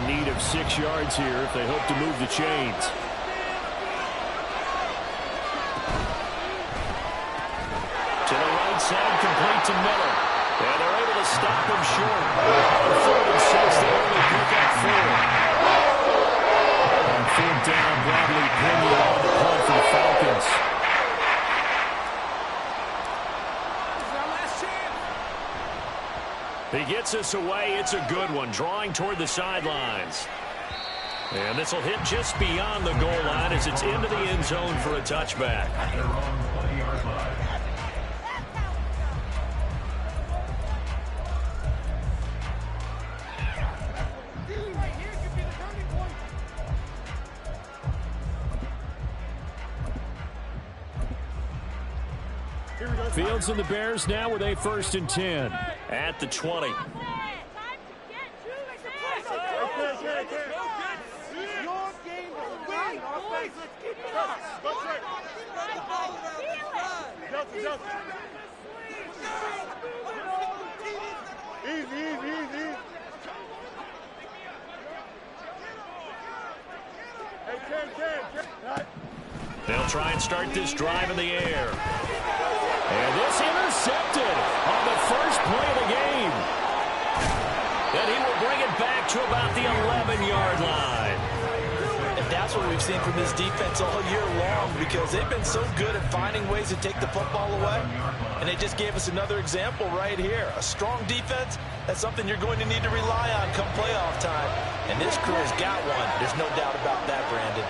in need of 6 yards here if they hope to move the chains. To the right side, complete to Miller. And they're able to stop him short. On 4th and 6, they only pick up 4. On 4th down, Bradley Pinion on the punt for the Falcons. He gets us away. It's a good one, drawing toward the sidelines. And this will hit just beyond the goal line as it's into the end zone for a touchback. Fields and the Bears now with a 1st and 10 at the 20. They'll try and start this drive in the air. And this intercepted on the first play of the game. And he will bring it back to about the 11-yard line. And that's what we've seen from this defense all year long, because they've been so good at finding ways to take the football away. And they just gave us another example right here. A strong defense, that's something you're going to need to rely on come playoff time. And this crew has got one. There's no doubt about that, Brandon.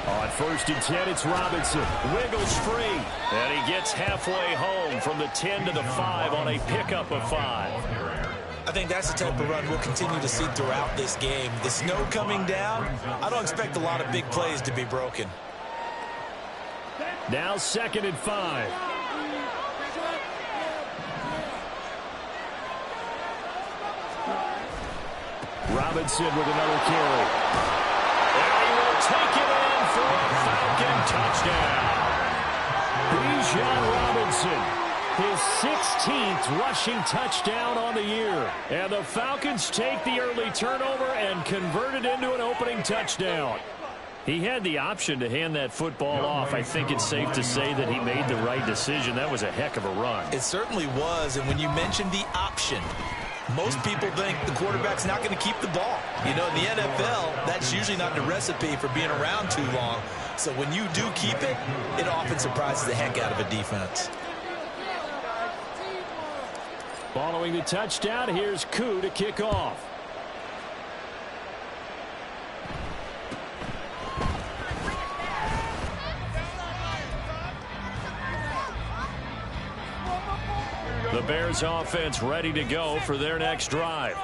On 1st and 10, it's Robinson. Wiggles free. And he gets halfway home from the 10 to the 5 on a pickup of 5. I think that's the type of run we'll continue to see throughout this game. The snow coming down, I don't expect a lot of big plays to be broken. Now 2nd and 5. Robinson with another carry. And he will take it in for a Falcon touchdown. Bijan Robinson, his 16th rushing touchdown on the year. And the Falcons take the early turnover and convert it into an opening touchdown. He had the option to hand that football off. I think it's safe to say that he made the right decision. That was a heck of a run. It certainly was. And when you mentioned the option, most people think the quarterback's not going to keep the ball. You know, in the NFL, that's usually not the recipe for being around too long. So when you do keep it, it often surprises the heck out of a defense. Following the touchdown, here's Koo to kick off. The Bears offense ready to go for their next drive.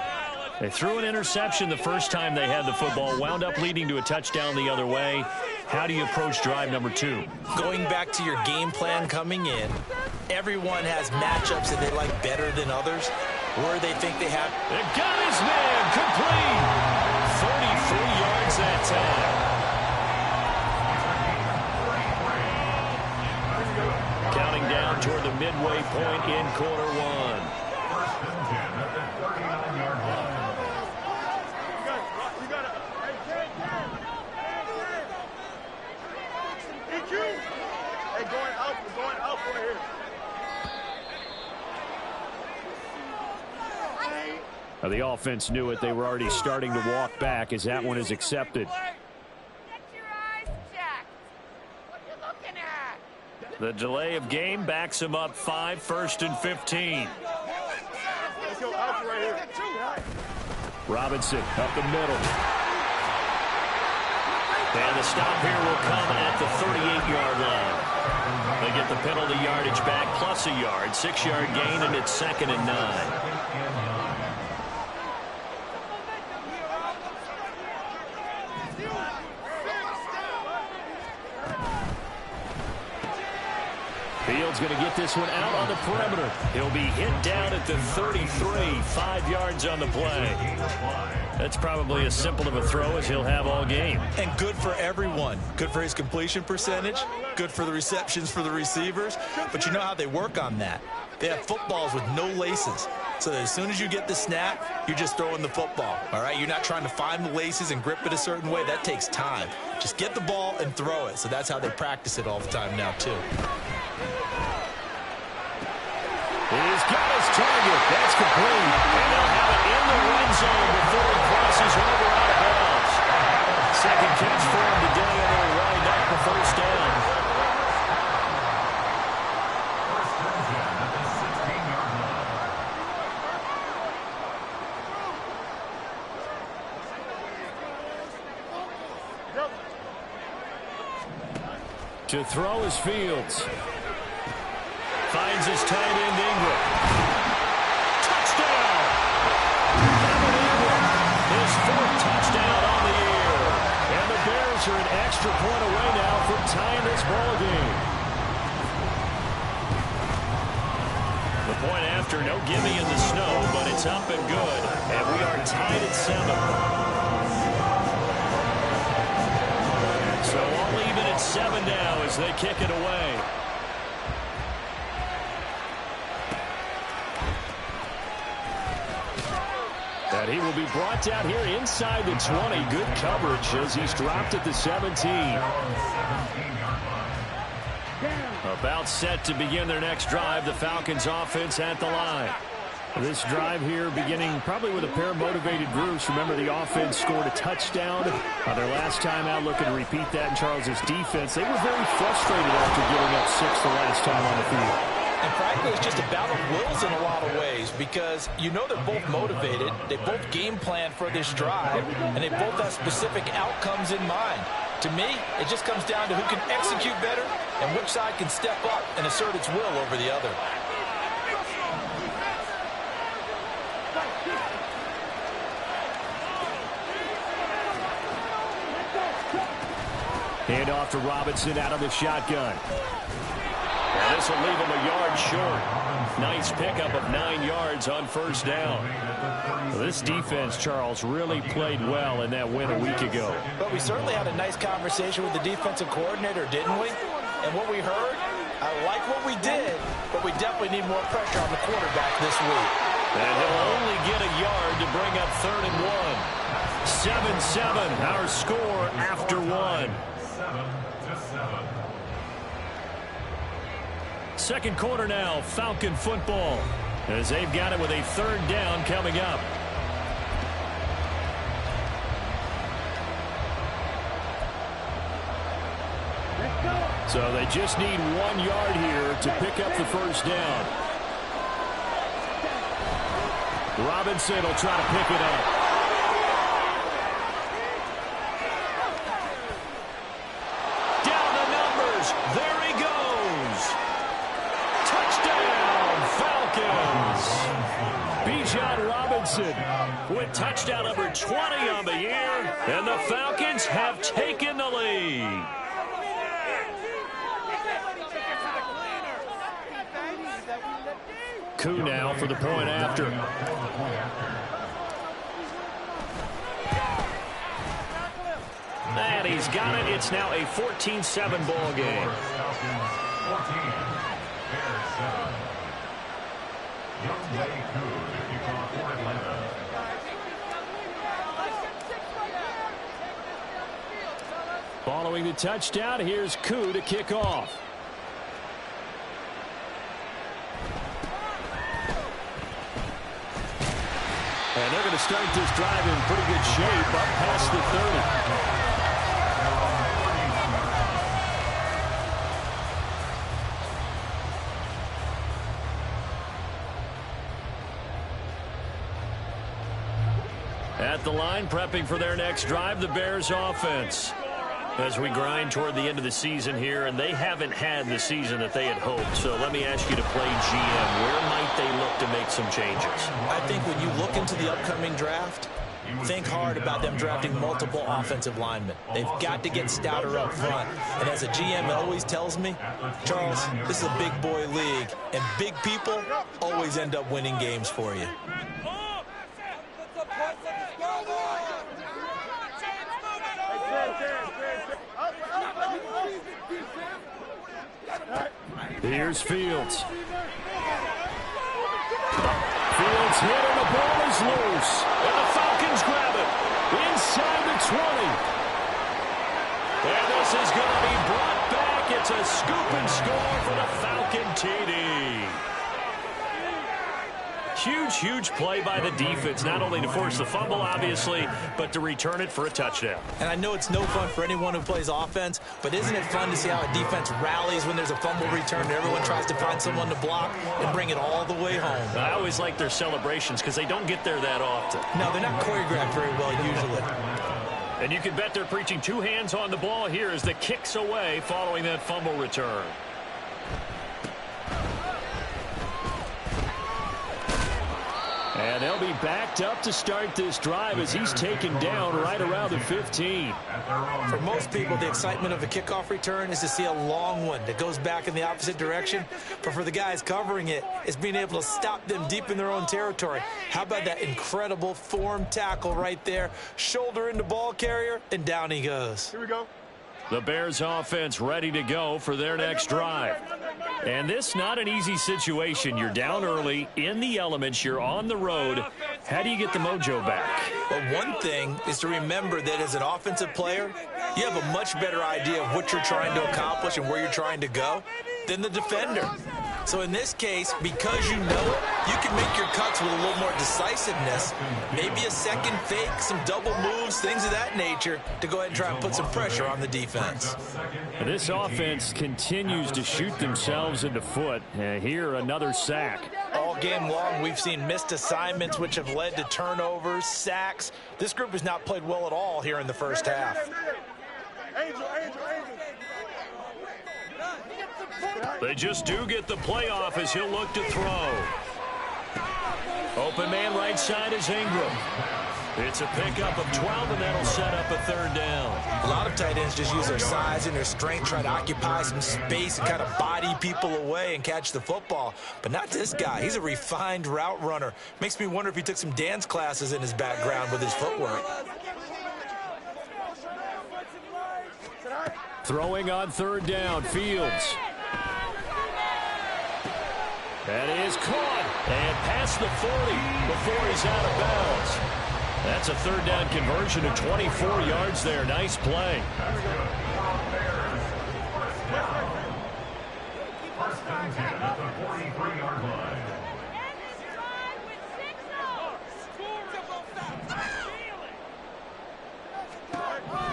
They threw an interception the first time they had the football, wound up leading to a touchdown the other way. How do you approach drive number 2? Going back to your game plan coming in, everyone has matchups that they like better than others, where they think they have. They got his man complete. 33 yards that time. Counting down toward the midway point in quarter 1. Now the offense knew it. They were already starting to walk back as that one is accepted. The delay of game backs him up 5, 1st and 15. Robinson up the middle. And the stop here will come at the 38-yard line. They get the penalty yardage back plus a yard, 6-yard gain, and it's 2nd and 9. Fields going to get this one out on the perimeter. He'll be hit down at the 33, 5 yards on the play. That's probably as simple of a throw as he'll have all game. And good for everyone. Good for his completion percentage. Good for the receptions for the receivers. But you know how they work on that. They have footballs with no laces. So that as soon as you get the snap, you're just throwing the football, all right? You're not trying to find the laces and grip it a certain way. That takes time. Just get the ball and throw it. So that's how they practice it all the time now, too. He's got his target. That's complete. And they'll have it in the red zone before he crosses over out of bounds. Second catch for him today, and they'll wind up the first down. To throw is Fields. Finds his tight end, Ingram. Touchdown! Kevin Ingram, his fourth touchdown on the year. And the Bears are an extra point away now from tying this ball game. The point after, no gimme in the snow, but it's up and good. And we are tied at 7. So all even at 7 now as they kick it away. And he will be brought down here inside the 20. Good coverage as he's dropped at the 17. About set to begin their next drive. The Falcons offense at the line. This drive here beginning probably with a pair of motivated groups. Remember, the offense scored a touchdown their last time out. Looking to repeat that in Charles's defense. They were very frustrated after giving up 6 the last time on the field. And frankly, it's just a battle of wills in a lot of ways because you know they're both motivated. They both game plan for this drive, and they both have specific outcomes in mind. To me, it just comes down to who can execute better and which side can step up and assert its will over the other. Hand off to Robinson out of the shotgun. And this will leave him a yard short. Nice pickup of 9 yards on first down. This defense, Charles, really played well in that win a week ago. But we certainly had a nice conversation with the defensive coordinator, didn't we? And what we heard, I like what we did, but we definitely need more pressure on the quarterback this week. And he'll only get a yard to bring up 3rd and 1. 7-7, our score after 1. Second quarter now, Falcon football, as they've got it with a 3rd down coming up. So they just need 1 yard here to pick up the first down. Robinson will try to pick it up. Down the numbers. There he goes. Touchdown, Falcons. Bijan Robinson with touchdown number 20 on the year. And the Falcons have taken the lead. Koo now for the point after. And he's got it. It's now a 14-7 ball game. Following the touchdown, here's Koo to kick off. And they're going to start this drive in pretty good shape up past the 30. At the line, prepping for their next drive, the Bears offense. As we grind toward the end of the season here, and they haven't had the season that they had hoped. So let me ask you to play GM. Where might they look to make some changes? I think when you look into the upcoming draft, think hard about them drafting multiple offensive linemen. They've got to get stouter up front. And as a GM, it always tells me, Charles, this is a big boy league, and big people always end up winning games for you. Here's Fields. Fields hit and the ball is loose. And the Falcons grab it inside the 20. And this is going to be brought back. It's a scoop and score for the Falcon TD. Huge play by the defense, not only to force the fumble, obviously, but to return it for a touchdown. And I know it's no fun for anyone who plays offense, but isn't it fun to see how a defense rallies when there's a fumble return and everyone tries to find someone to block and bring it all the way home? I always like their celebrations because they don't get there that often. No, they're not choreographed very well usually. And you can bet they're preaching two hands on the ball here as the kick's away following that fumble return. And they'll be backed up to start this drive as he's taken down right around the 15. For most people, the excitement of a kickoff return is to see a long one that goes back in the opposite direction. But for the guys covering it, it's being able to stop them deep in their own territory. How about that incredible form tackle right there? Shoulder into ball carrier, and down he goes. Here we go. The Bears offense ready to go for their next drive. And this not an easy situation. You're down early, in the elements, you're on the road. How do you get the mojo back? Well, one thing is to remember that as an offensive player, you have a much better idea of what you're trying to accomplish and where you're trying to go than the defender. So in this case, because you know it, you can make your cuts with a little more decisiveness, maybe a second fake, some double moves, things of that nature, to go ahead and try and put some pressure on the defense. This offense continues to shoot themselves in the foot. Here, another sack. All game long, we've seen missed assignments, which have led to turnovers, sacks. This group has not played well at all here in the first half. They just do get the playoff as he'll look to throw. Open man right side is Ingram. It's a pickup of 12, and that'll set up a third down. A lot of tight ends just use their size and their strength, try to occupy some space and kind of body people away and catch the football. But not this guy. He's a refined route runner. Makes me wonder if he took some dance classes in his background with his footwork. Throwing on third down, Fields. That is caught and past the 40 before he's out of bounds. That's a third down conversion of 24 yards there. Nice play.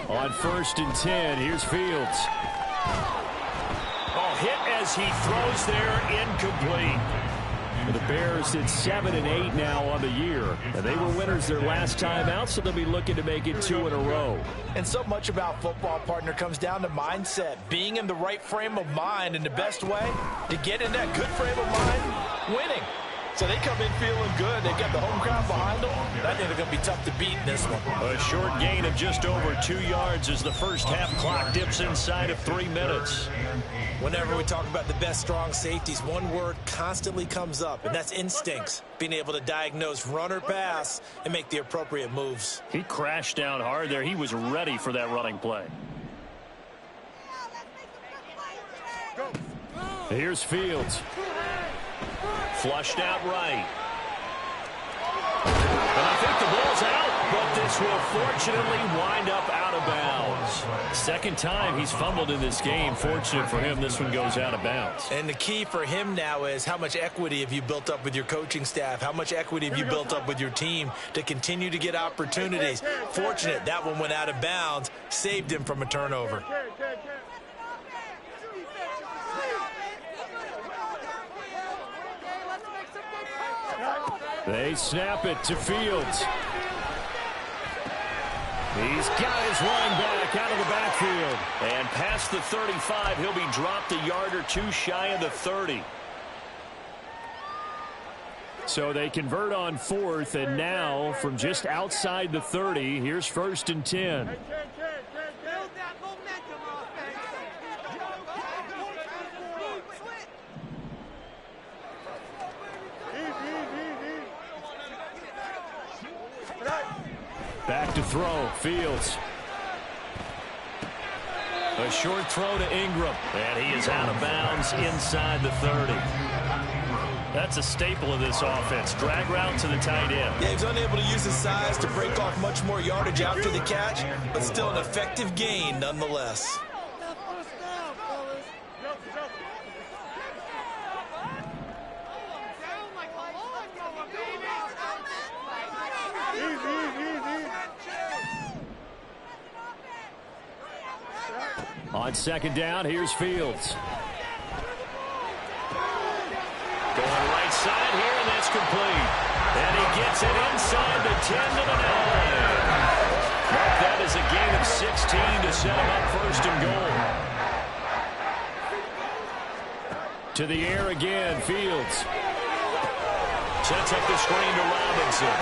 On 1st and 10, here's Fields. Oh, hit as he throws there, incomplete. The Bears at 7-8 now on the year. And they were winners their last time out, so they'll be looking to make it 2 in a row. And so much about football, partner, comes down to mindset. Being in the right frame of mind, and the best way to get in that good frame of mind, winning. So they come in feeling good. They've got the home crowd behind them. I think they're going to be tough to beat in this one. A short gain of just over 2 yards as the first half clock dips inside of 3 minutes. Whenever we talk about the best strong safeties, one word constantly comes up, and that's instincts. Being able to diagnose run or pass and make the appropriate moves. He crashed down hard there. He was ready for that running play. Here's Fields. Flushed out right. And I think the ball's out, but this will fortunately wind up out of bounds. Second time he's fumbled in this game. Fortunate for him, this one goes out of bounds. And the key for him now is how much equity have you built up with your coaching staff? How much equity have you built up with your team to continue to get opportunities? Fortunate that one went out of bounds, saved him from a turnover. They snap it to Fields. He's got his running back out of the backfield. And past the 35, he'll be dropped a yard or two shy of the 30. So they convert on 4th, and now from just outside the 30, here's 1st and 10. Back to throw, Fields. A short throw to Ingram, and he is out of bounds inside the 30. That's a staple of this offense. Drag route to the tight end. Yeah, he's unable to use his size to break off much more yardage after the catch, but still an effective gain nonetheless. On second down, here's Fields. Going right side here, and that's complete. And he gets it inside the 10 to the 9. Mark that as a gain of 16 to set him up first and goal. To the air again, Fields. Sets up the screen to Robinson.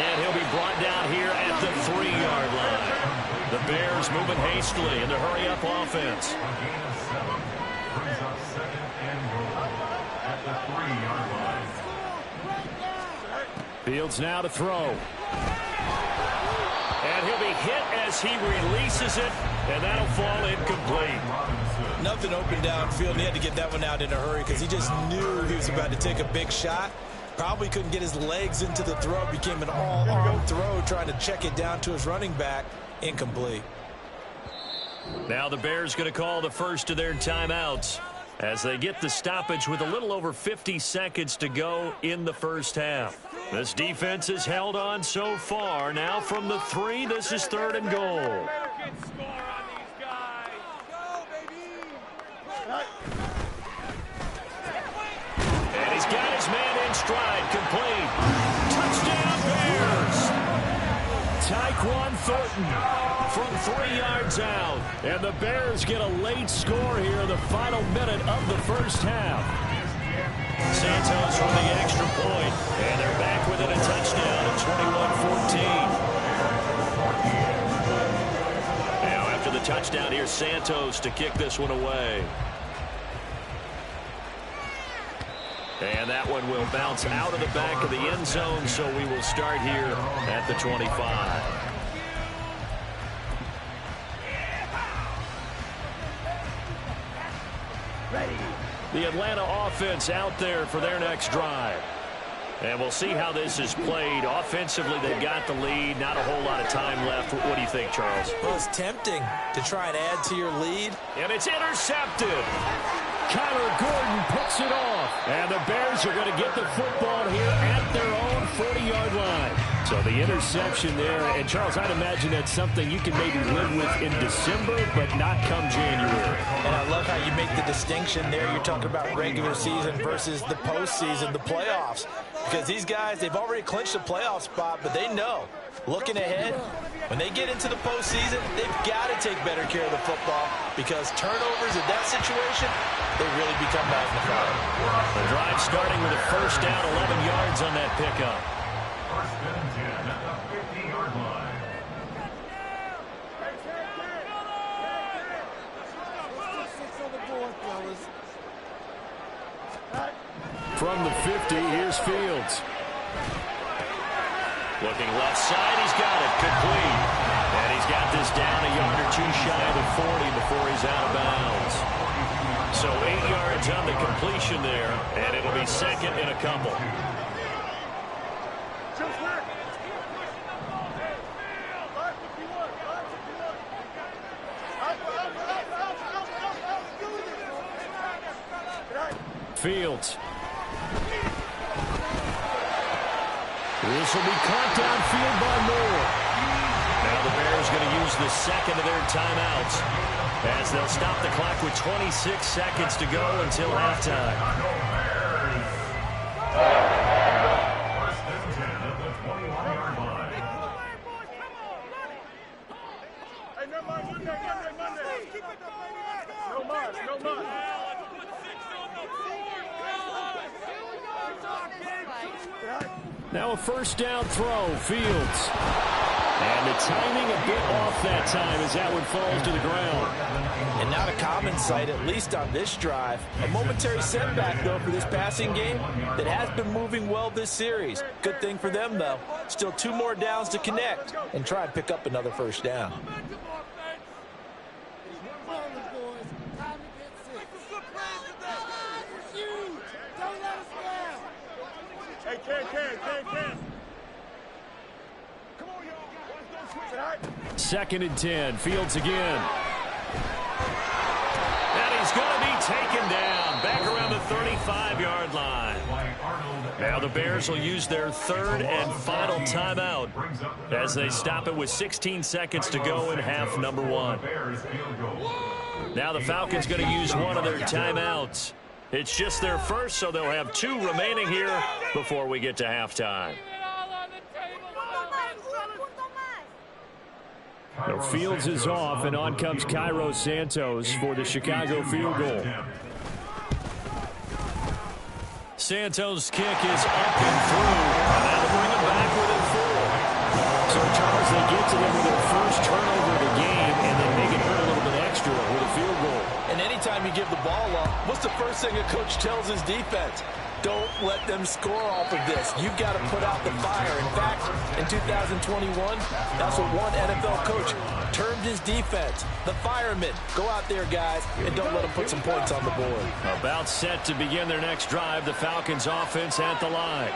And he'll be brought down here at the 3-yard line. The Bears moving hastily in the hurry-up offense. Fields now to throw. And he'll be hit as he releases it, and that'll fall incomplete. Nothing open downfield. He had to get that one out in a hurry because he just knew he was about to take a big shot. Probably couldn't get his legs into the throw. Became an all-arm throw trying to check it down to his running back. Incomplete. Now the Bears going to call the first of their timeouts as they get the stoppage with a little over 50 seconds to go in the first half. This defense has held on so far. Now from the 3, this is 3rd and goal. And he's got his man in stride, complete. Touchdown Bears! Tyquan Thornton from 3 yards out. And the Bears get a late score here in the final minute of the first half. Santos for the extra point, and they're back within a touchdown at 21-14. Now after the touchdown, here's Santos to kick this one away. And that one will bounce out of the back of the end zone, so we will start here at the 25. The Atlanta offense out there for their next drive. And we'll see how this is played. Offensively, they've got the lead. Not a whole lot of time left. What do you think, Charles? Well, it's tempting to try and add to your lead. And it's intercepted. Kyler Gordon picks it off. And the Bears are going to get the football here at their own 40-yard line. So the interception there. And, Charles, I'd imagine that's something you can maybe live with in December, but not come January. And I love how you make the distinction there. You're talking about regular season versus the postseason, the playoffs. Because these guys, they've already clinched a playoff spot, but they know, looking ahead, when they get into the postseason, they've got to take better care of the football because turnovers in that situation, they really become magnified. The drive starting with a first down, 11 yards on that pickup. First and 10 at the 50-yard line. From the 50, here's Fields. Looking left side, he's got it, complete. And he's got this down a yard or two shy of the 40 before he's out of bounds. So 8 yards on the completion there, and it'll be second and a couple. Fields. This will be caught downfield by Moore. Now the Bears going to use the second of their timeouts as they'll stop the clock with 26 seconds to go until halftime. First and 10 at the 21-yard line. Hey, no mind, Monday. No mind, no mind. Now a first down throw, Fields. And the timing a bit off that time as that one falls to the ground. And not a common sight, at least on this drive. A momentary setback, though, for this passing game that has been moving well this series. Good thing for them, though. Still 2 more downs to connect and try and pick up another first down. Hey, Ken. Come on, y'all. Second and 10. Fields again. And he's going to be taken down back around the 35-yard line. Now the Bears will use their third and final timeout as they stop it with 16 seconds to go in half number one. Now the Falcons going to use one of their timeouts. It's just their first, so they'll have two remaining here before we get to halftime. So Fields is off, and on comes Cairo Santos for the Chicago field goal. Santos' kick is up and through, and that'll bring them back within 4. So, Charles, they get to them with their first turnover of the game, and then make it hurt a little bit extra with a field goal. And anytime you give the ball up, what's the first thing a coach tells his defense? Don't let them score off of this. You've got to put out the fire. In fact, in 2021, that's what one NFL coach termed his defense. The firemen. Go out there, guys, and don't let them put some points on the board. About set to begin their next drive, the Falcons offense at the line.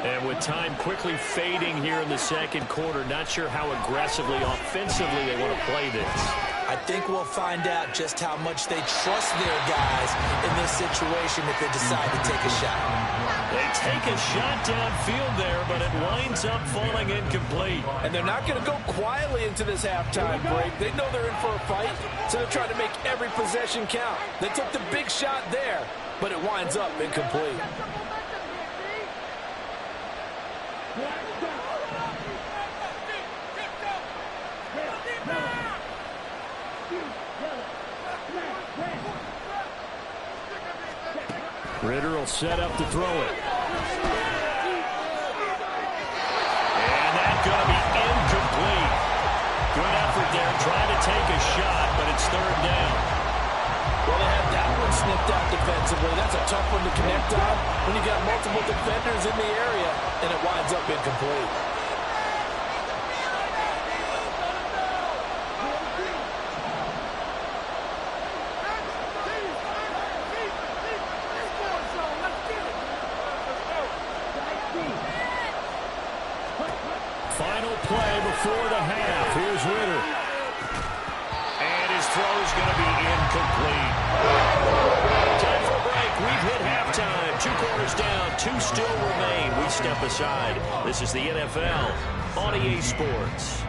And with time quickly fading here in the second quarter, not sure how aggressively, offensively they want to play this. I think we'll find out just how much they trust their guys in this situation if they decide to take a shot. They take a shot downfield there, but it winds up falling incomplete. And they're not going to go quietly into this halftime break. They know they're in for a fight, so they're trying to make every possession count. They took the big shot there, but it winds up incomplete. Ritter will set up to throw it. And that's going to be incomplete. Good effort there trying to take a shot, but it's third down. Well, they had that one snipped out defensively. That's a tough one to connect on when you got multiple defenders in the area, and it winds up incomplete. Final play before the half. Here's Ritter. And his throw's going to be incomplete. Time for a break. We've hit halftime. 2 quarters down. 2 still remain. We step aside. This is the NFL on EA Sports.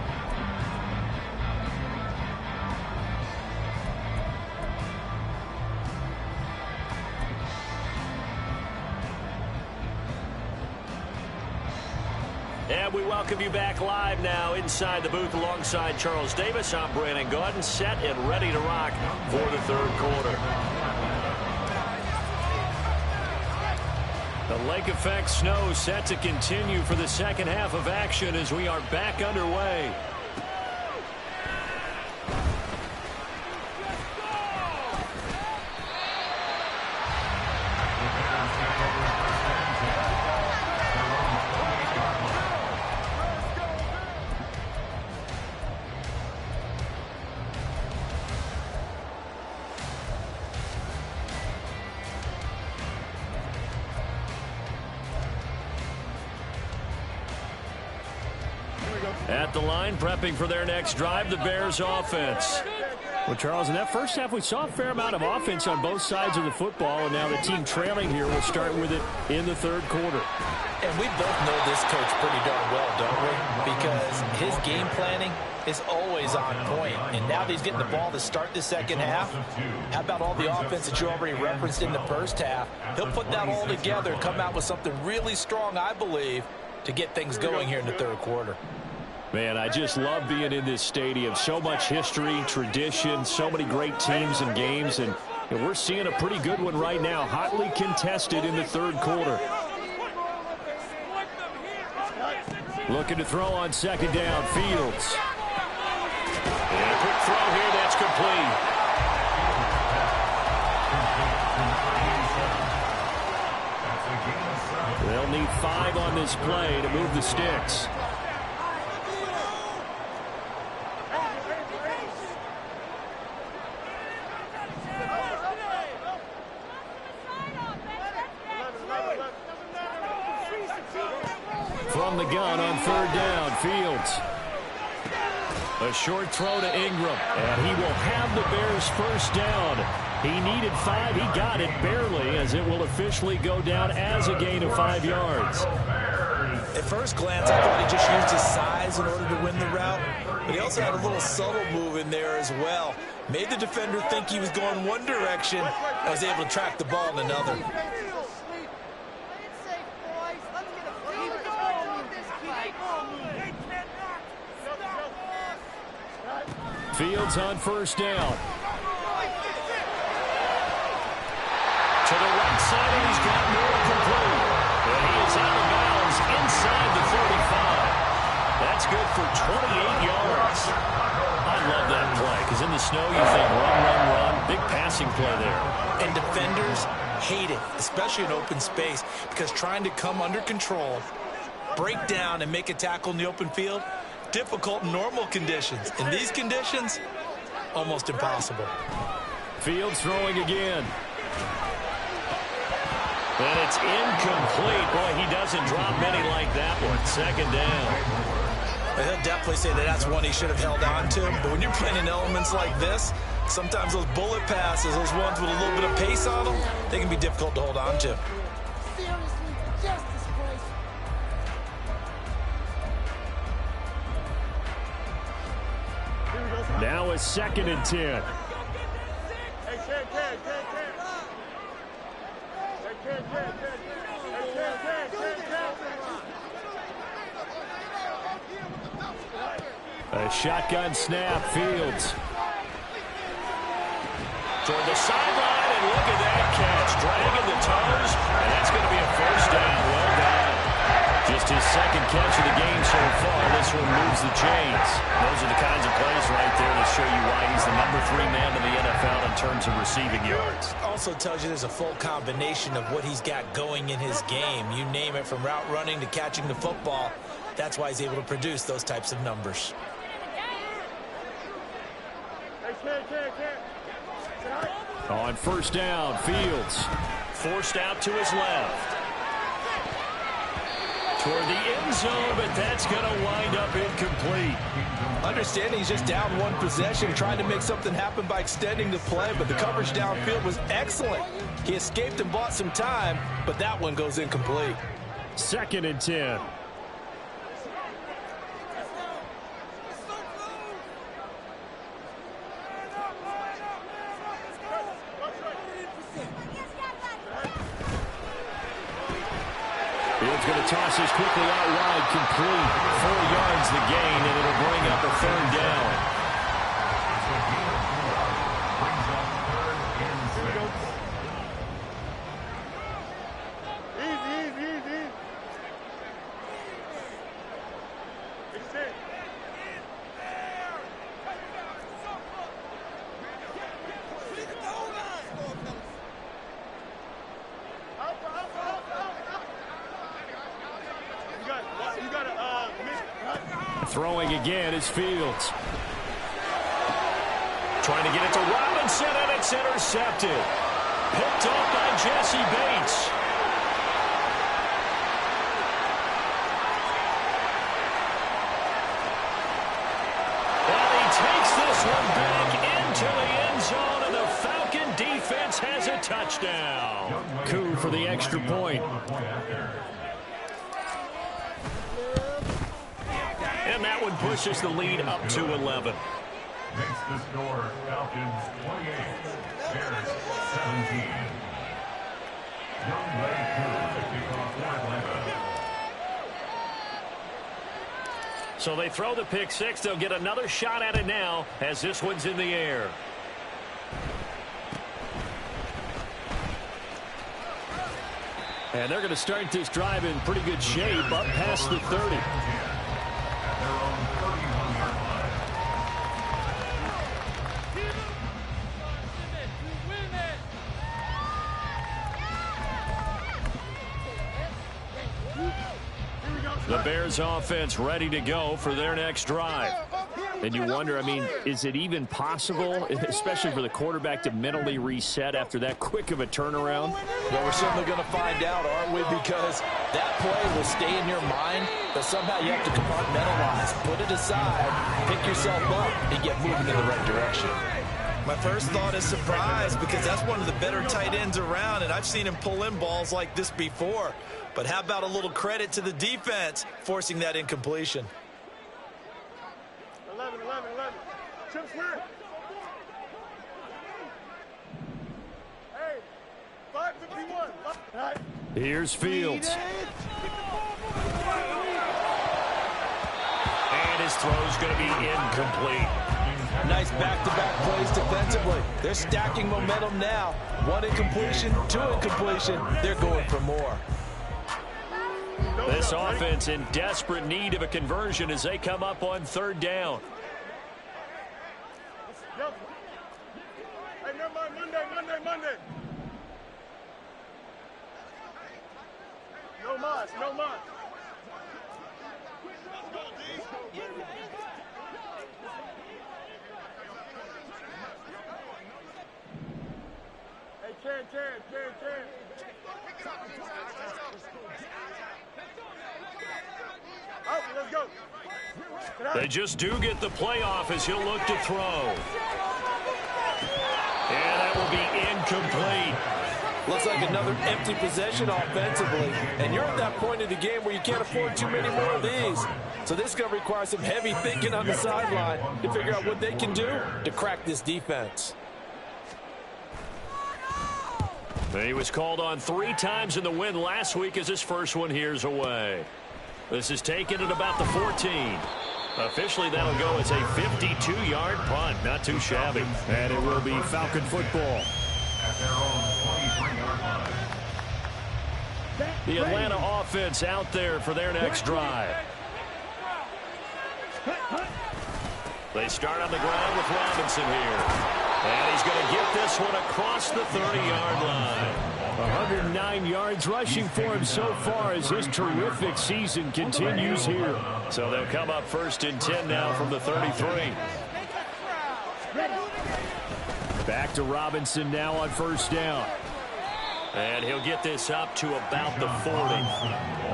And we welcome you back live now inside the booth alongside Charles Davis. I'm Brandon Gaudin, set and ready to rock for the third quarter. The lake effect snow set to continue for the second half of action as we are back underway. At the line, prepping for their next drive, the Bears offense. Well, Charles, in that first half, we saw a fair amount of offense on both sides of the football, and now the team trailing here will start with it in the third quarter. And we both know this coach pretty darn well, don't we? Because his game planning is always on point. And now that he's getting the ball to start the second half, how about all the offense that you already referenced in the first half? He'll put that all together and come out with something really strong, I believe, to get things going here in the third quarter. Man, I just love being in this stadium. So much history, tradition, so many great teams and games, and we're seeing a pretty good one right now, hotly contested in the third quarter. Looking to throw on second down, Fields. And a quick throw here, that's complete. They'll need 5 on this play to move the sticks. From the gun on third down, Fields. A short throw to Ingram, and he will have the Bears first down. He needed 5. He got it barely, as it will officially go down as a gain of 5 yards. At first glance, I thought he just used his size in order to win the route, but he also had a little subtle move in there as well. Made the defender think he was going one direction and was able to track the ball in another. Fields on first down. To the right side, and he's got more complete. And he is out of bounds inside the 35. That's good for 28 yards. I love that play, because in the snow you think run, run, run. Big passing play there. And defenders hate it, especially in open space, because trying to come under control, break down, and make a tackle in the open field, difficult in normal conditions. In these conditions, almost impossible. Fields throwing again. And it's incomplete. Boy, he doesn't drop many like that one. Second down. Well, he'll definitely say that that's one he should have held on to. But when you're playing in elements like this, sometimes those bullet passes, those ones with a little bit of pace on them, they can be difficult to hold on to. Now it's 2nd and 10. A shotgun snap, Fields. Toward the sideline, and look at that catch. Dragging the toes, and that's going to be a first down. Well done. Just his second catch of the game so far. This one moves the chains. Those are the kinds of plays right there that show you why he's the number 3 man in the NFL in terms of receiving yards. Also tells you there's a full combination of what he's got going in his game. You name it, from route running to catching the football. That's why he's able to produce those types of numbers. On first down, Fields forced out to his left. Toward the end zone, but that's going to wind up incomplete. Understanding he's just down one possession, trying to make something happen by extending the play, but the coverage downfield was excellent. He escaped and bought some time, but that one goes incomplete. 2nd and 10. Fields going to toss this quickly out wide, complete. 4 yards the gain, and it'll bring up a 3rd down. Throwing again is Fields. Trying to get it to Robinson, and it's intercepted. Picked off by Jesse Bates. And he takes this one back into the end zone, and the Falcon defense has a touchdown. Coup for the extra point. And that one pushes the lead up to 11. Makes the score Falcons 28, Bears 17. Young Ray Coup to kick off for Atlanta. So they throw the pick six. They'll get another shot at it now as this one's in the air. And they're going to start this drive in pretty good shape up past the 30. The Bears offense ready to go for their next drive. And you wonder, I mean, is it even possible, especially for the quarterback, to mentally reset after that quick of a turnaround? Well, we're certainly going to find out, aren't we? Because that play will stay in your mind, but somehow you have to compartmentalize, put it aside, pick yourself up, and get moving in the right direction. My first thought is surprise, because that's one of the better tight ends around, and I've seen him pull in balls like this before. But how about a little credit to the defense forcing that incompletion? 11. Chip Smith. Hey, 551. Right. Here's Fields. And his throw's going to be incomplete. Nice back-to-back plays defensively. They're stacking momentum now. One incompletion, two incompletion. They're going for more. This offense in desperate need of a conversion as they come up on third down. Hey, never mind. Monday. No mas. Hey, Chan. Out, let's go. They just do get the playoff as he'll look to throw. And that will be incomplete. Looks like another empty possession offensively. And you're at that point in the game where you can't afford too many more of these. So this is going to require some heavy thinking on the sideline to figure out what they can do to crack this defense. He was called on 3 times in the win last week as his first one here's away. This is taken at about the 14. Officially, that'll go as a 52-yard punt. Not too shabby. And it will be Falcon football. The Atlanta offense out there for their next drive. They start on the ground with Robinson here. And he's going to get this one across the 30-yard line. 109 yards rushing for him so far as his terrific season continues here. So they'll come up first and 10 now from the 33. Back to Robinson now on first down. And he'll get this up to about the 40.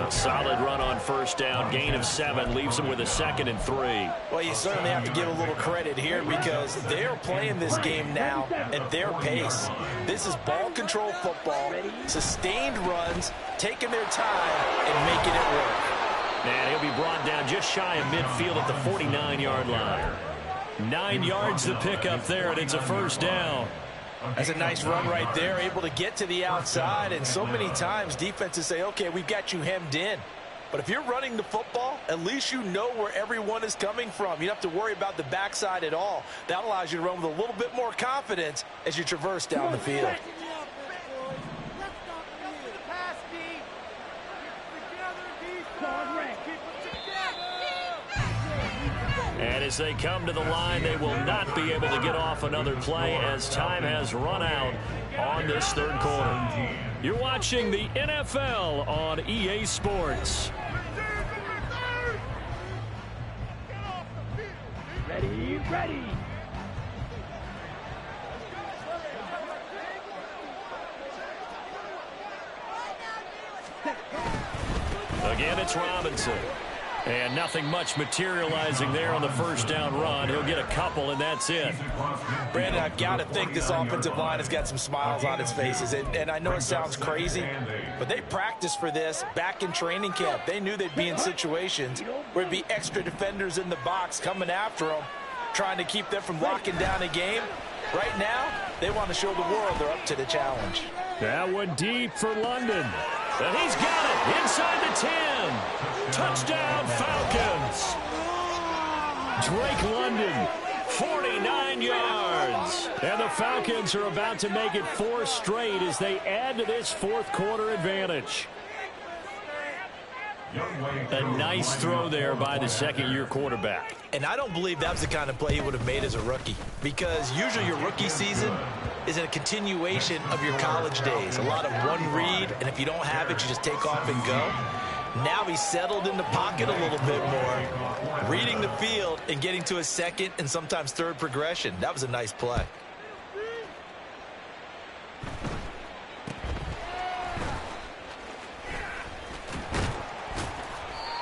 A solid run on first down. Gain of 7 leaves him with a 2nd and 3. Well, you certainly have to give a little credit here because they're playing this game now at their pace. This is ball control football, sustained runs, taking their time and making it work. And he'll be brought down just shy of midfield at the 49-yard line. 9 yards to pick up there, and it's a first down. That's a nice run right there, able to get to the outside. And so many times defenses say, okay, we've got you hemmed in. But if you're running the football, at least you know where everyone is coming from. You don't have to worry about the backside at all. That allows you to run with a little bit more confidence as you traverse down the field. And as they come to the line, they will not be able to get off another play as time has run out on this third quarter. You're watching the NFL on EA Sports. Ready. Again, it's Robinson. And nothing much materializing there on the first down run. He'll get a couple, and that's it. Brandon, I've got to think this offensive line has got some smiles on its faces. And I know it sounds crazy, but they practiced for this back in training camp. They knew they'd be in situations where there'd be extra defenders in the box coming after them, trying to keep them from locking down a game. Right now, they want to show the world they're up to the challenge. That one deep for London. And he's got it inside the 10. Touchdown, Falcons. Drake London, 49 yards. And the Falcons are about to make it 4 straight as they add to this fourth quarter advantage. A nice throw there by the second-year quarterback. And I don't believe that was the kind of play he would have made as a rookie, because usually your rookie season is a continuation of your college days. A lot of one read, and if you don't have it, you just take off and go. Now he's settled in the pocket a little bit more, reading the field and getting to a second and sometimes third progression. That was a nice play.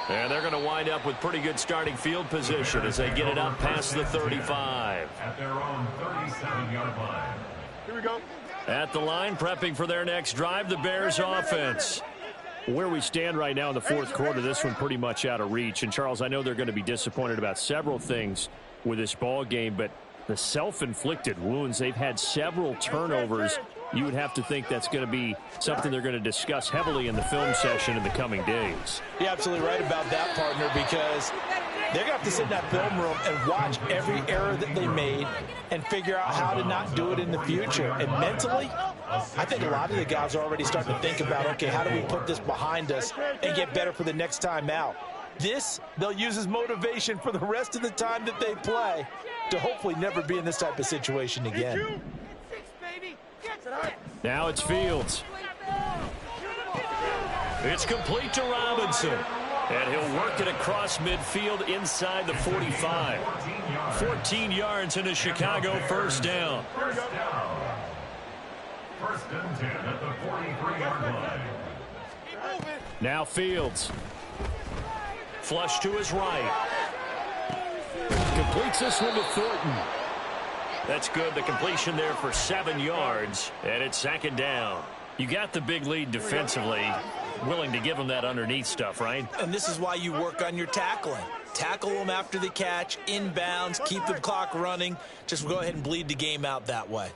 And they're going to wind up with pretty good starting field position as they get it up past the 35. At their own 37-yard line. Here we go. At the line, prepping for their next drive, the Bears offense. Where we stand right now in the fourth quarter, this one pretty much out of reach. And, Charles, I know they're going to be disappointed about several things with this ball game, but the self-inflicted wounds, they've had several turnovers. You would have to think that's going to be something they're going to discuss heavily in the film session in the coming days. You're absolutely right about that, partner, because they're going to have to sit in that film room and watch every error that they made and figure out how to not do it in the future. And mentally, I think a lot of the guys are already starting to think about, okay, how do we put this behind us and get better for the next time out? This, they'll use as motivation for the rest of the time that they play to hopefully never be in this type of situation again. Now it's Fields. It's complete to Robinson. And he'll work it across midfield inside the 45. 14 yards in a Chicago first down. First and 10 at the 43-yard line. Now Fields. Flush to his right. Completes this one to Thornton. That's good. The completion there for 7 yards. And it's second down. You got the big lead defensively. Willing to give them that underneath stuff, right? And this is why you work on your tackling. Tackle them after the catch, inbounds, keep the clock running. Just go ahead and bleed the game out that way.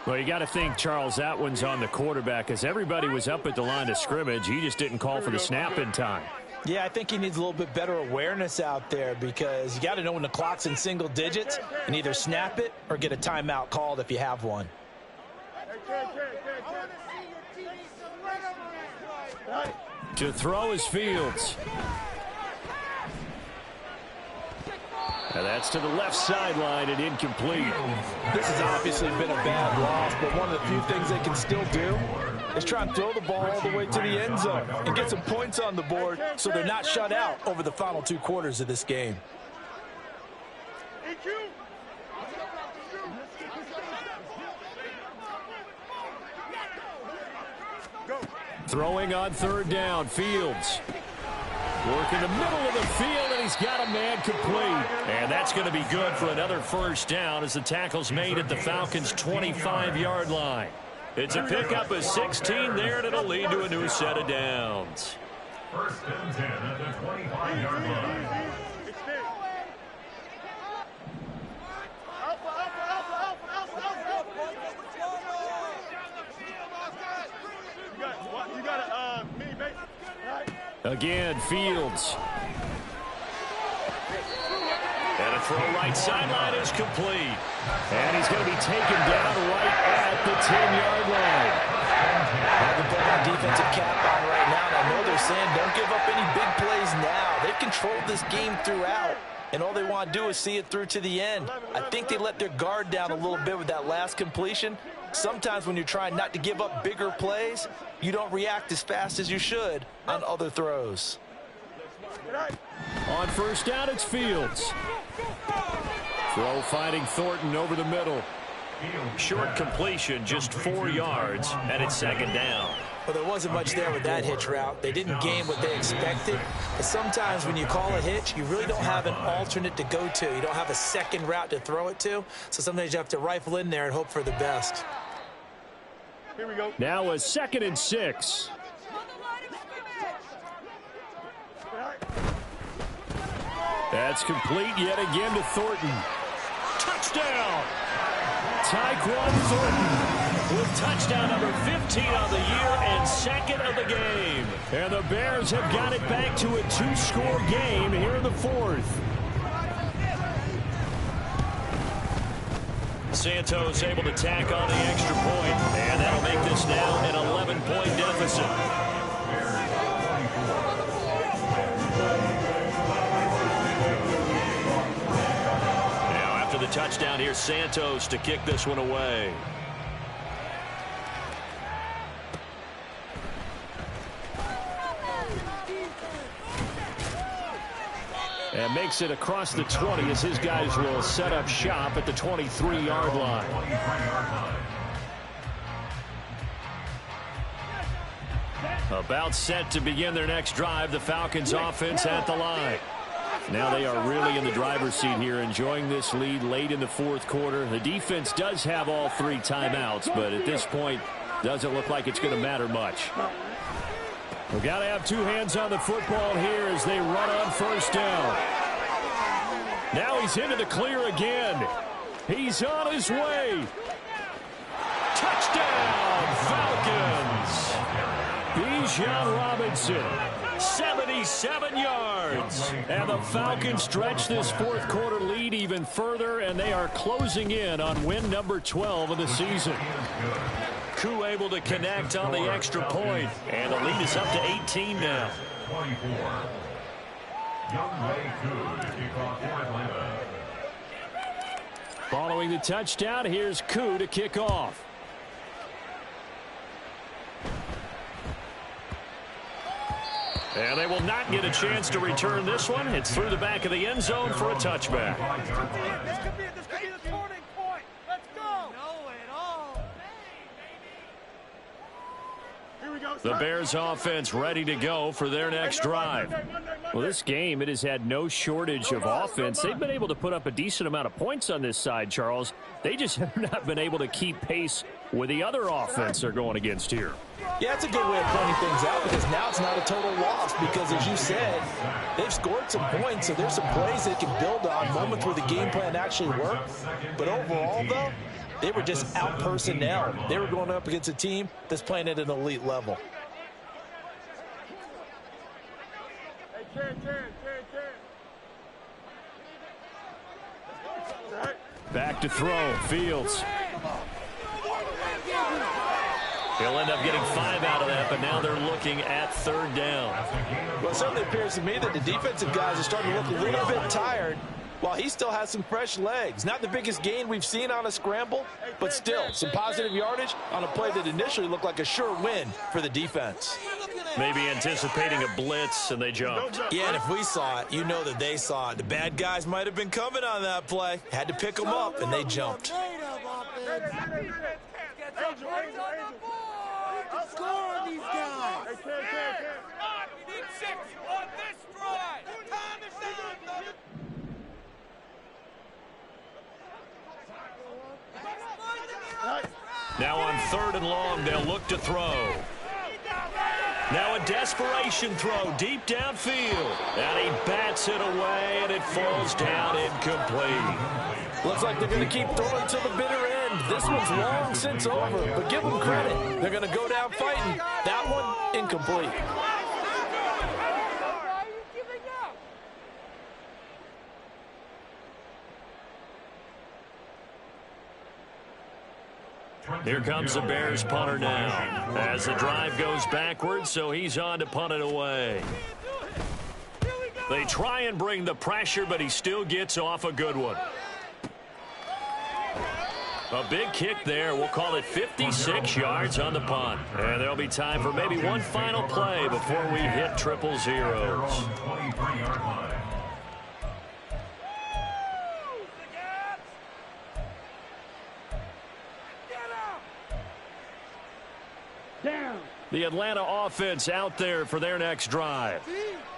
Well, you got to think, Charles, that one's on the quarterback as everybody was up at the line of scrimmage. He just didn't call for the snap in time. Yeah, I think he needs a little bit better awareness out there because you got to know when the clock's in single digits and either snap it or get a timeout called if you have one. To throw is Fields. And that's to the left sideline and incomplete. This has obviously been a bad loss, but one of the few things they can still do is try and throw the ball all the way to the end zone and get some points on the board so they're not shut out over the final 2 quarters of this game. Throwing on third down, Fields. Work in the middle of the field, and he's got a man complete. And that's going to be good for another first down as the tackle's made at the Falcons' 25-yard line. It's a pickup of 16 there, and it'll lead to a new set of downs. First and 10 at the 25-yard line. Again, Fields. And a throw right sideline is complete. And he's going to be taken down right at the 10-yard line. They're putting that defensive cap on right now, and I know they're saying don't give up any big plays now. They've controlled this game throughout, and all they want to do is see it through to the end. I think they let their guard down a little bit with that last completion. Sometimes when you're trying not to give up bigger plays, you don't react as fast as you should on other throws. On first down, it's Fields. Throw finding Thornton over the middle. Short completion, just 4 yards, and it's second down. Well, there wasn't much there with that hitch route. They didn't gain what they expected. But sometimes when you call a hitch, you really don't have an alternate to go to. You don't have a second route to throw it to. So sometimes you have to rifle in there and hope for the best. Here we go. Now a 2nd and 6. That's complete yet again to Thornton. Touchdown! Tyquan Thornton with touchdown number 15 on the year and 2nd of the game. And the Bears have got it back to a 2-score game here in the 4th. Santos able to tack on the extra point, and that'll make this now an 11-point deficit. Now after the touchdown here, Santos, to kick this one away. And makes it across the 20 as his guys will set up shop at the 23-yard line. About set to begin their next drive, the Falcons offense at the line. Now they are really in the driver's seat here, enjoying this lead late in the fourth quarter. The defense does have all 3 timeouts, but at this point, doesn't look like it's going to matter much. We've got to have 2 hands on the football here as they run on first down. Now he's into the clear again. He's on his way. Touchdown, Falcons. Bijan Robinson, 77 yards. And the Falcons stretch this fourth quarter lead even further, and they are closing in on win number 12 of the season. Koo able to connect on the extra point, and the lead is up to 18 now. 24. Younghoe Koo to kick off for Atlanta. Following the touchdown, here's Koo to kick off. And they will not get a chance to return this one. It's through the back of the end zone for a touchback. This could be the turning point. Let's go. Here we go. The Bears offense ready to go for their next drive. Well, this game, it has had no shortage of offense. They've been able to put up a decent amount of points on this side, Charles. They just have not been able to keep pace with the other offense they're going against here. Yeah, it's a good way of pointing things out because now it's not a total loss because, as you said, they've scored some points, so there's some plays they can build on, moments where the game plan actually worked. But overall, though, they were just out-personnel. They were going up against a team that's playing at an elite level. Back to throw, Fields. He'll end up getting 5 out of that, but now they're looking at third down. Well, it certainly appears to me that the defensive guys are starting to look a little bit tired while he still has some fresh legs. Not the biggest gain we've seen on a scramble, but still some positive yardage on a play that initially looked like a sure win for the defense. Maybe anticipating a blitz, and they jumped. Yeah, and if we saw it, you know that they saw it. The bad guys might have been coming on that play. Had to pick them up, and they jumped. Score on these guys. You need 6 on this drive. Time is down. Now on 3rd and long, they'll look to throw. Now a desperation throw deep downfield. And he bats it away, and it falls down incomplete. Looks like they're going to keep throwing to the bitter end. This one's long since over, but give them credit. They're going to go down fighting. That one, incomplete. Here comes the Bears punter now as the drive goes backwards, so he's on to punt it away. They try and bring the pressure, but he still gets off a good one. A big kick there. We'll call it 56 yards on the punt. And there'll be time for maybe one final play before we hit triple zeros. The Atlanta offense out there for their next drive.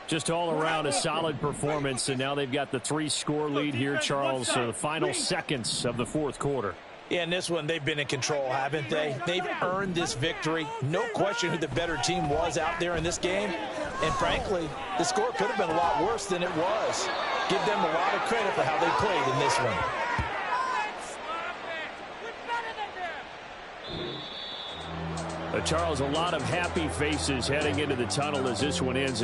Just all around a solid performance, and now they've got the 3-score lead here, Charles, so the final seconds of the fourth quarter. Yeah, in this one, they've been in control, haven't they? They've earned this victory. No question who the better team was out there in this game. And frankly, the score could have been a lot worse than it was. Give them a lot of credit for how they played in this one. Charles, a lot of happy faces heading into the tunnel as this one ends.